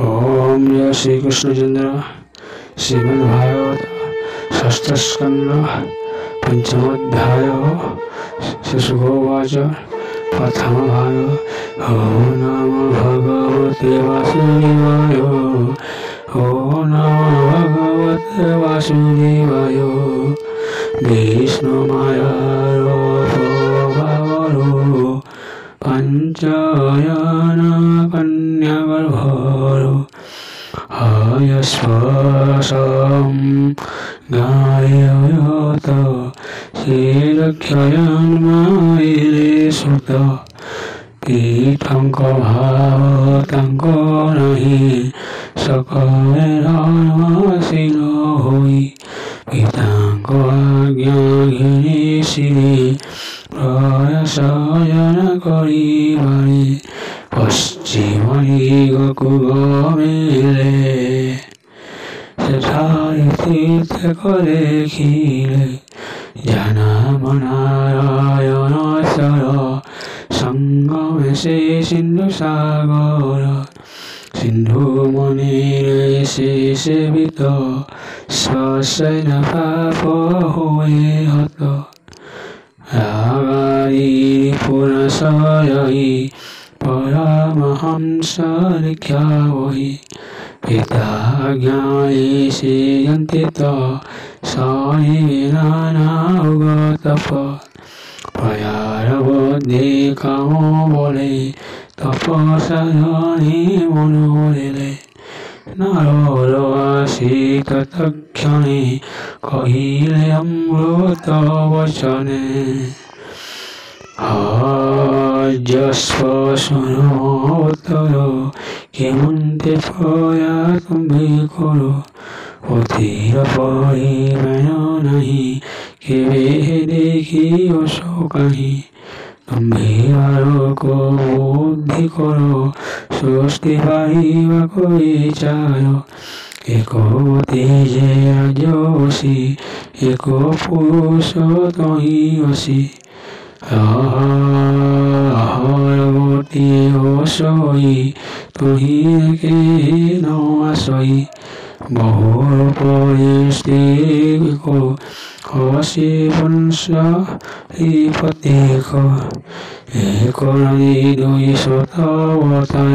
ओम जय श्री कृष्णचंद्र श्रीमद्भागवत षष्ठ स्कंद पंचमोध्याय शिशुगोवाच प्रथम भाग ओम नमो भगवते वासुदेवाय ओम नमो भगवते वासुदेवाय विष्णुमायारो प्रभावरो पंचायन कन्यागर्भरो हयस्वसं गाययत श्रीरक्षयन्मायिरे सुत पीठंक भावतंक नहीं सकले धर्मशील होई पितांक आज्ञा घिरी श्री प्रयासयन करी बारी पश्चिमी गकुगमेले सेठारे तीर्थ करे खीले जनमनारायण सर संगमे से सिंधु सागर सिंधु मुनिरे से सेवित स्वसैन पाप हुए हत रागारी पुरसयि परमहंस लिख्यावहि पिता ज्ञाये श्रीयन्तित सायिनानाउगतप प्रयारबुद्धि कामो बोले तपसाधने मनोरेले नारदवासी तत्क्षणे कहिले अमृत वचने हजस्व सुनोत्तर केमन्ते पया तुम्भे करो অধীর পরিমাণ নাহি কেবে দেখি অসো কাহি তুমি আরক বুদ্ধি করো স্বস্তি পাইবা কই চায় একমতি যে আজ অসি এক পুরুষ তহি অসি আহারবতী অসই তহি কে ন আসই বহুর পরিস্থিতি হসি বংশ রিপতিক এক নদী দুই শত অবতার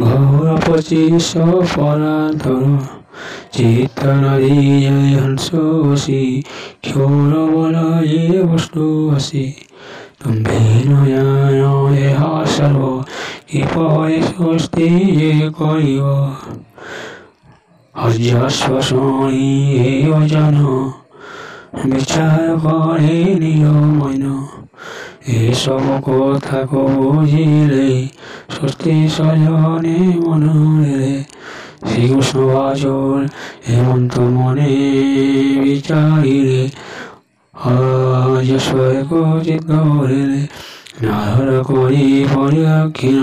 ঘোর 25 পরাধর চিত্ত নদী জয় হংস অসি ক্ষোর বলয়ে বস্তু অসি তুমি নয়ন এহ সর্ব কিপরি স্বস্তি যে করিব হজস্ব শুনি এই অজান বিচার করে নিয়মন এসব কথা বুঝিলে স্বস্তি সজনে মনরে শ্রীকৃষ্ণ বাচল হেমন্ত মনে বিচারিলে হজস্ব চিত্ত হরিলে নারদ করি পরিক্ষীণ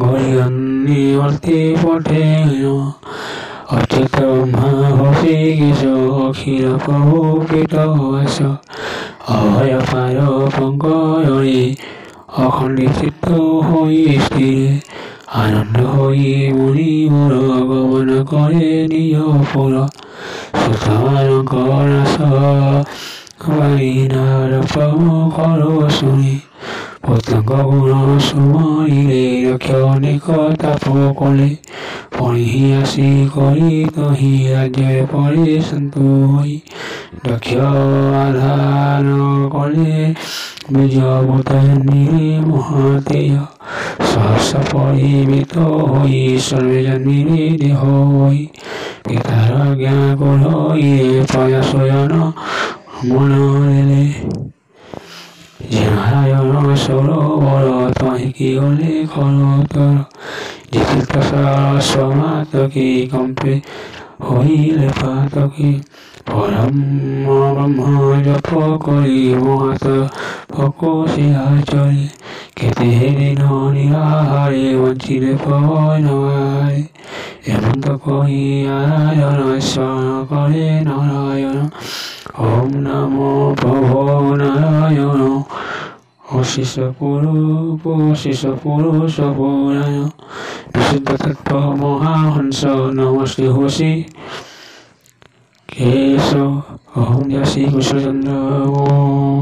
গরিয়ন্নি অর্থে পঠেন অচিত ব্রহ্মা হসিকেশ অখিল প্রভু কীটবাস অভয় পার পঙ্কজরে অখণ্ডিত হই স্থিরে আনন্দ হই মুনি মোর গমন করে নিজ পুর সুতমানঙ্কর বাইনার প্রমুখর শুনি পতঙ্গ গুণ সুমরিলে লক্ষ অনেক তাপ কলে পরিহি আসি করি তহি রাজ্যে পরে সন্তু হই দক্ষ আধান কলে বীজভূতানি মহাতেজ সহস্র পরিমিত হই সর্বে জন্মিনি দেহ হই পিতার জ্ঞান করইয়ে প্রয়াসয়ন মনরেলে যে নারায়ণ সরোবর তহি কি হলে খরতর যে তীর্থ সমাতকি কম্পে হইলে পাতকি পরম ব্রহ্ম জপ করি মহাত প্রকোশে আচরে খেতে দিন নিরাহারে বঞ্চিলে পবনহারে হেমন্ত কহি নারায়ণ স্মরণ করে নারায়ণ ওম নমো প্রভো নারায়ণ অশিষ পুরুষ পুরাণ सिद्ध तत्व महाहंस नमो श्री होशी केशव ओम जय श्री कृष्ण चंद्र ओम